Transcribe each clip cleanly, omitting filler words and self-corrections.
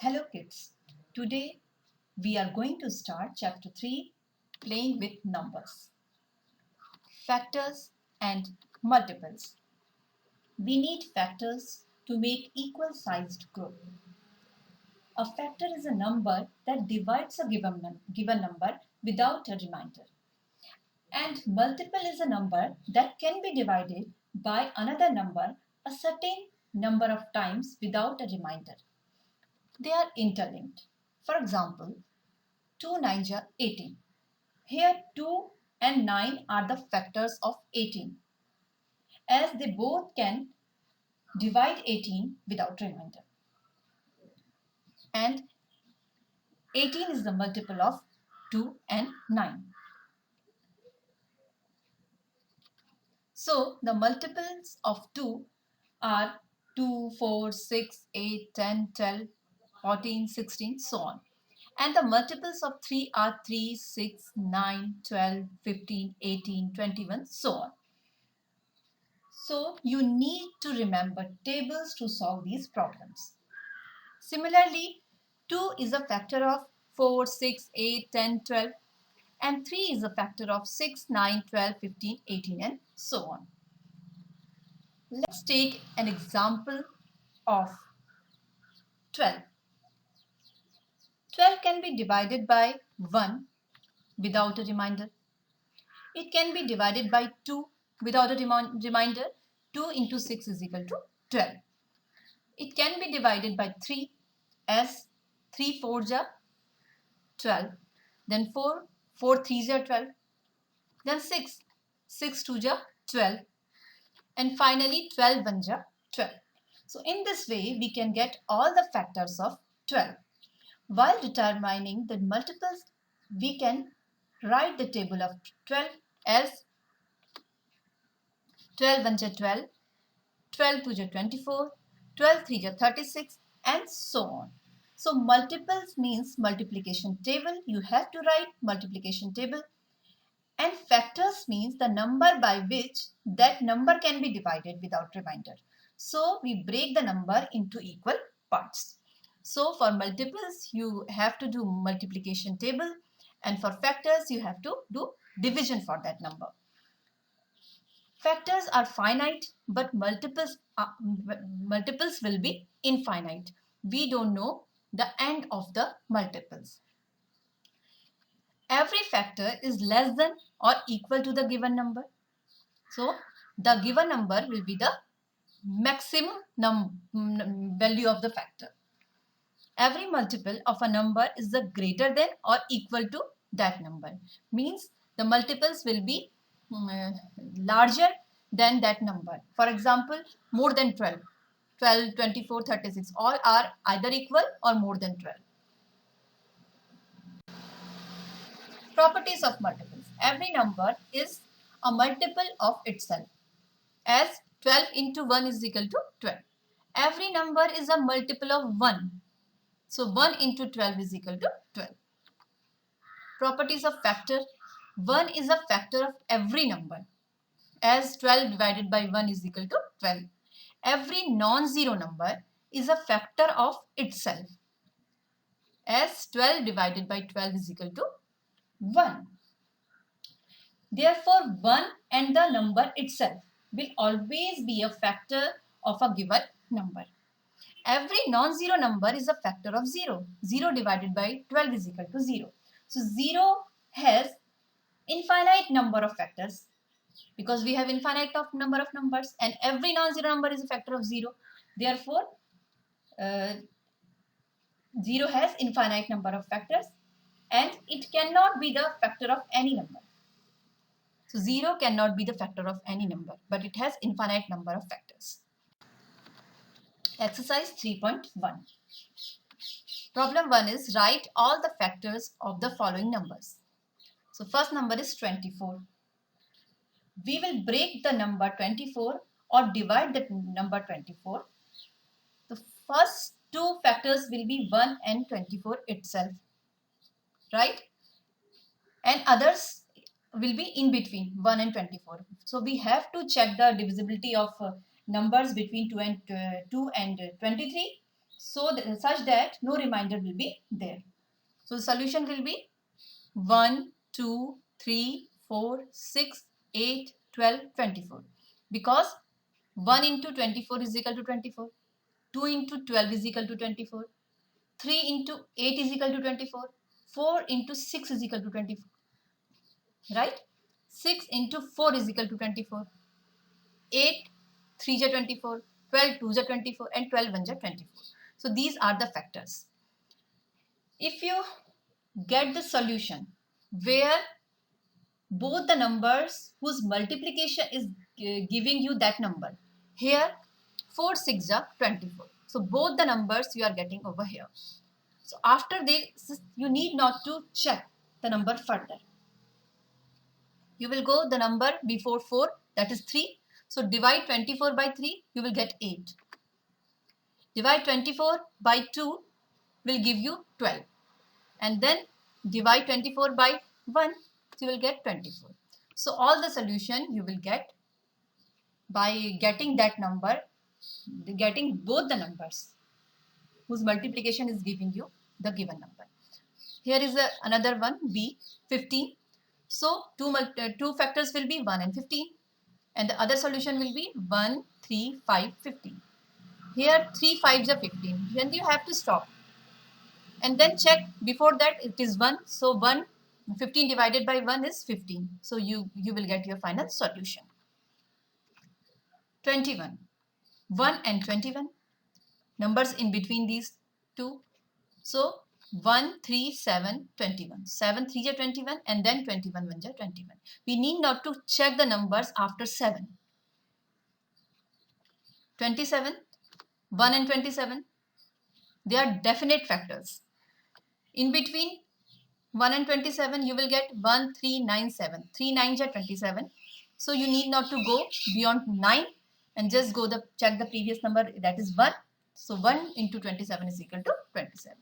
Hello kids, today we are going to start chapter 3, playing with numbers, factors and multiples. We need factors to make equal sized group. A factor is a number that divides a given number without a remainder. And multiple is a number that can be divided by another number a certain number of times without a remainder. They are interlinked. For example, 2 9s are 18. Here 2 and 9 are the factors of 18, as they both can divide 18 without remainder. And 18 is the multiple of 2 and 9. So the multiples of 2 are 2, 4, 6, 8, 10, 12, 14, 16, so on. And the multiples of 3 are 3, 6, 9, 12, 15, 18, 21, so on. So you need to remember tables to solve these problems. Similarly, 2 is a factor of 4, 6, 8, 10, 12 and 3 is a factor of 6, 9, 12, 15, 18 and so on. Let's take an example of 12. 12 can be divided by 1 without a remainder. It can be divided by 2 without a remainder. 2 into 6 is equal to 12. It can be divided by 3 as 3 4s are 12. Then 4 3s are 12. Then 6 2s are 12. And finally 12 1s are 12. So in this way we can get all the factors of 12. While determining the multiples, we can write the table of 12 as 12 1s are 12, 12 2s are 24, 12 3s are 36 and so on. So multiples means multiplication table. You have to write multiplication table. And factors means the number by which that number can be divided without remainder. So we break the number into equal parts. So for multiples, you have to do multiplication table, and for factors, you have to do division for that number. Factors are finite, but multiples will be infinite. We don't know the end of the multiples. Every factor is less than or equal to the given number. So the given number will be the maximum value of the factor. Every multiple of a number is the greater than or equal to that number. Means the multiples will be larger than that number. For example, more than 12. 12, 24, 36 all are either equal or more than 12. Properties of multiples. Every number is a multiple of itself, as 12 into 1 is equal to 12. Every number is a multiple of 1. So 1 into 12 is equal to 12. Properties of factor. 1 is a factor of every number, as 12 divided by 1 is equal to 12. Every non-zero number is a factor of itself, as 12 divided by 12 is equal to 1. Therefore, 1 and the number itself will always be a factor of a given number. Every non-zero number is a factor of 0. 0 divided by 12 is equal to 0. So 0 has infinite number of factors because we have infinite number of numbers, and every non-zero number is a factor of 0. Therefore, 0 has infinite number of factors and it cannot be the factor of any number. So 0 cannot be the factor of any number, but it has infinite number of factors. Exercise 3.1. Problem 1 is write all the factors of the following numbers. So first number is 24. We will break the number 24 or divide the number 24. The first two factors will be 1 and 24 itself, right? And others will be in between 1 and 24. So we have to check the divisibility of numbers between 2 and 23. such that no remainder will be there. So the solution will be 1, 2, 3, 4, 6, 8, 12, 24. Because 1 into 24 is equal to 24. 2 into 12 is equal to 24. 3 into 8 is equal to 24. 4 into 6 is equal to 24. Right? 6 into 4 is equal to 24. 8 3 is 24. 12 2 is 24. And 12 1 is 24. So these are the factors. If you get the solution where both the numbers whose multiplication is giving you that number, here 4 6 are 24. So both the numbers you are getting over here. So after this, you need not to check the number further. You will go the number before 4, that is 3. So divide 24 by 3, you will get 8. Divide 24 by 2 will give you 12. And then divide 24 by 1, you will get 24. So all the solution you will get by getting that number, getting both the numbers whose multiplication is giving you the given number. Here is another one, B, 15. So two factors will be 1 and 15. And the other solution will be 1, 3, 5, 15. Here 3 5s are 15. Then you have to stop. And then check before that it is 1. So 15 divided by 1 is 15. So you will get your final solution. 21. 1 and 21. Numbers in between these two. So 1, 3, 7, 21. 7 3 are 21 and then 21 1 are 21. We need not to check the numbers after 7. 27, 1 and 27. They are definite factors. In between 1 and 27, you will get 1, 3, 9, 7. 3 9s are 27. So you need not to go beyond 9 and just go check the previous number, that is 1. So 1 into 27 is equal to 27.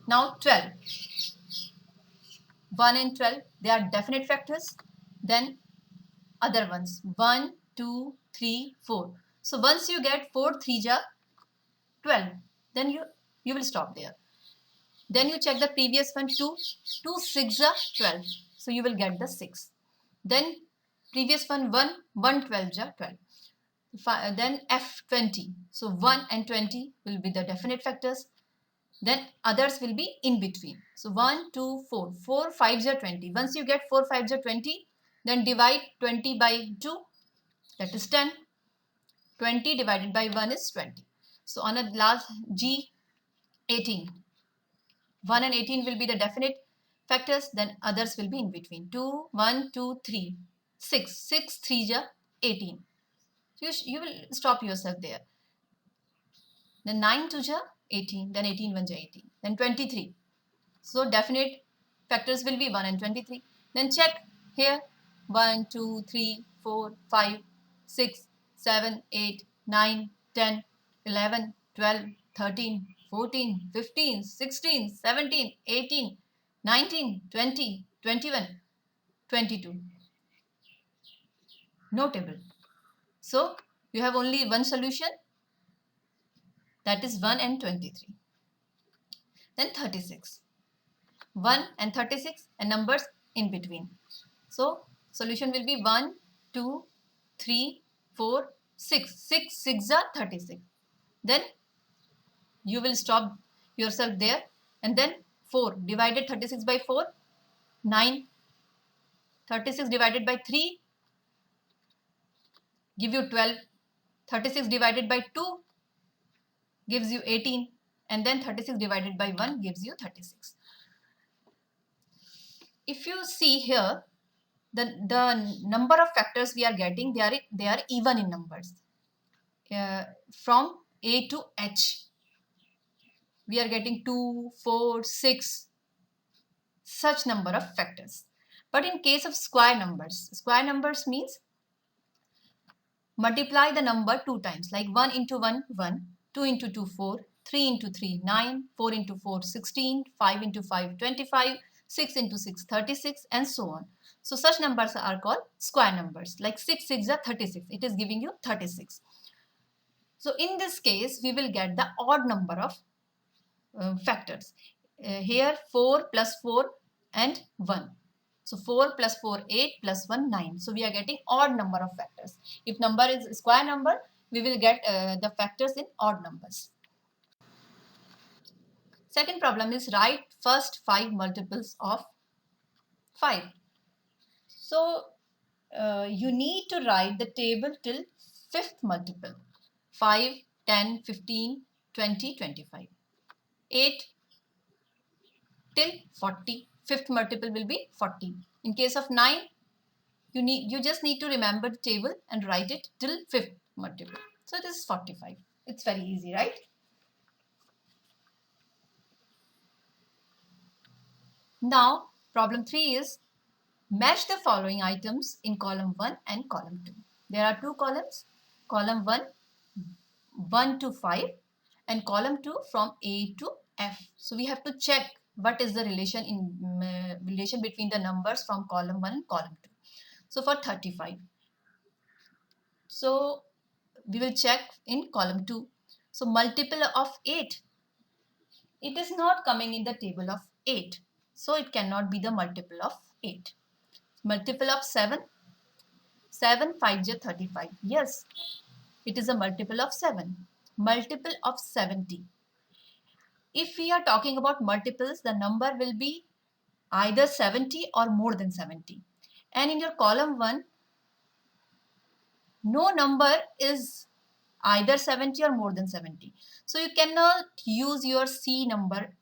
Now 12. 1 and 12, they are definite factors. Then other ones, 1, 2, 3, 4. So once you get 4 3s are 12, then you will stop there. Then you check the previous one, 2 6 are 12. So you will get the 6. Then previous one, 1 12 are 12. Then F20. So 1 and 20 will be the definite factors. Then others will be in between. So 1, 2, 4. 4 5s are 20. Once you get 4 5s are 20, then divide 20 by 2. That is 10. 20 divided by 1 is 20. So on a last G, 18. 1 and 18 will be the definite factors. Then others will be in between. 2, 1, 2, 3. 6. 6 3s are 18. You will stop yourself there. Then 9 2s are 18. Then 18 1s are 18. Then 23. So definite factors will be 1 and 23. Then check here. 1, 2, 3, 4, 5, 6, 7, 8, 9, 10, 11, 12, 13, 14, 15, 16, 17, 18, 19, 20, 21, 22. Notable. So you have only one solution, that is 1 and 23. Then 36. 1 and 36 and numbers in between. So solution will be 1, 2, 3, 4, 6. 6 6 are 36. Then you will stop yourself there. And then 4 divided 36 by 4, 9. 36 divided by 3 give you 12. 36 divided by 2 gives you 18. And then 36 divided by 1 gives you 36. If you see here, the number of factors we are getting, they are even in numbers. From A to H, we are getting 2, 4, 6, such number of factors. But in case of square numbers means multiply the number 2 times, like 1 into 1, 1, 2 into 2, 4, 3 into 3, 9, 4 into 4, 16, 5 into 5, 25, 6 into 6, 36, and so on. So such numbers are called square numbers. Like 6 6 are 36. It is giving you 36. So in this case, we will get the odd number of factors. Here 4 plus 4 and 1. So 4 plus 4, 8 plus 1, 9. So we are getting odd number of factors. If number is a square number, we will get the factors in odd numbers. Second problem is write first 5 multiples of 5. So you need to write the table till 5th multiple. 5, 10, 15, 20, 25. 8 till 40. 5th multiple will be 40. In case of 9, you just need to remember the table and write it till 5th multiple. So this is 45. It's very easy, right? Now problem 3 is match the following items in column 1 and column 2. There are two columns, column 1, 1 to 5 and column 2 from A to F. So we have to check what is the relation between the numbers from column 1 and column 2. So for 35, so we will check in column 2. So multiple of 8, it is not coming in the table of 8. So it cannot be the multiple of 8. Multiple of 7, 7 5 is 35. Yes, it is a multiple of 7. Multiple of 70. If we are talking about multiples, the number will be either 70 or more than 70. And in your column 1, no number is either 70 or more than 70. So you cannot use your C number,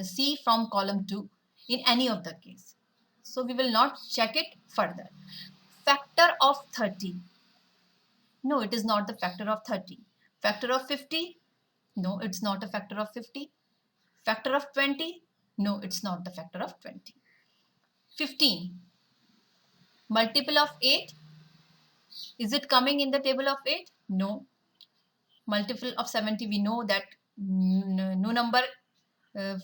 C from column 2 in any of the case. So we will not check it further. Factor of 30. No, it is not the factor of 30. Factor of 50. No, it's not a factor of 50. Factor of 20. No, it's not the factor of 20. 15. Multiple of 8. Is it coming in the table of 8? No. Multiple of 70. We know that no number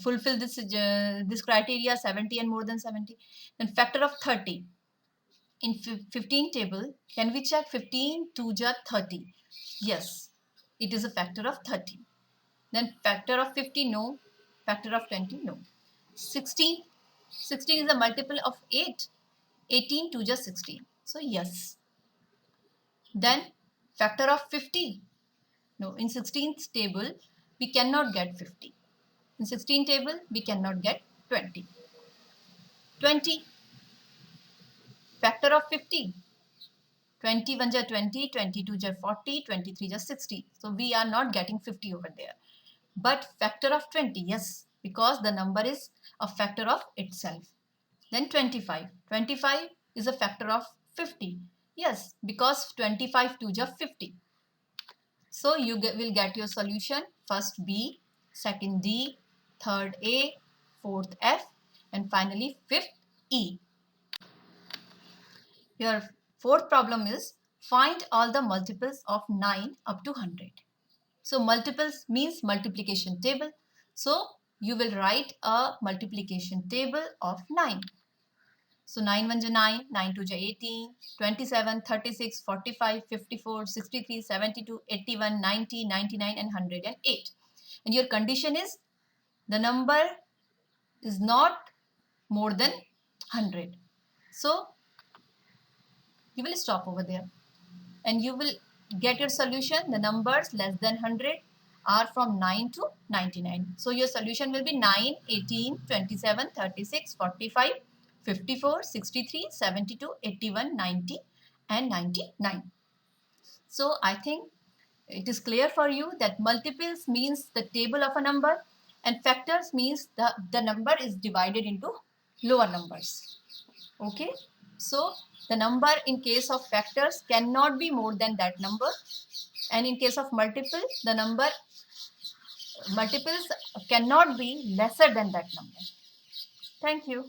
fulfill this criteria, 70 and more than 70. Then factor of 30. In 15 table, can we check 15 2 ja 30? Yes, it is a factor of 30. Then factor of 50, no. Factor of 20, no. 16. 16 is a multiple of 8. 18 2 ja 16. So yes. Then factor of 50. No, in 16th table, we cannot get 50. In 16th table, we cannot get 20. 20. Factor of 50. 21 ja 20, 22 ja 40, 23 ja 60. So we are not getting 50 over there. But factor of 20, yes, because the number is a factor of itself. Then 25. 25 is a factor of 50. Yes, because 25 2 ja 50. So you will get your solution. First B, second D, third A, fourth F, and finally fifth E. Your fourth problem is find all the multiples of 9 up to 100. So multiples means multiplication table. So you will write a multiplication table of 9. So 9 1 ja 9, 9 2 ja 18, 27, 36, 45, 54, 63, 72, 81, 90, 99 and 108. And your condition is the number is not more than 100. So you will stop over there and you will get your solution. The numbers less than 100 are from 9 to 99. So your solution will be 9, 18, 27, 36, 45, 54, 63, 72, 81, 90 and 99. So I think it is clear for you that multiples means the table of a number and factors means the number is divided into lower numbers. Okay. So the number in case of factors cannot be more than that number, and in case of multiple, the multiples cannot be lesser than that number. Thank you.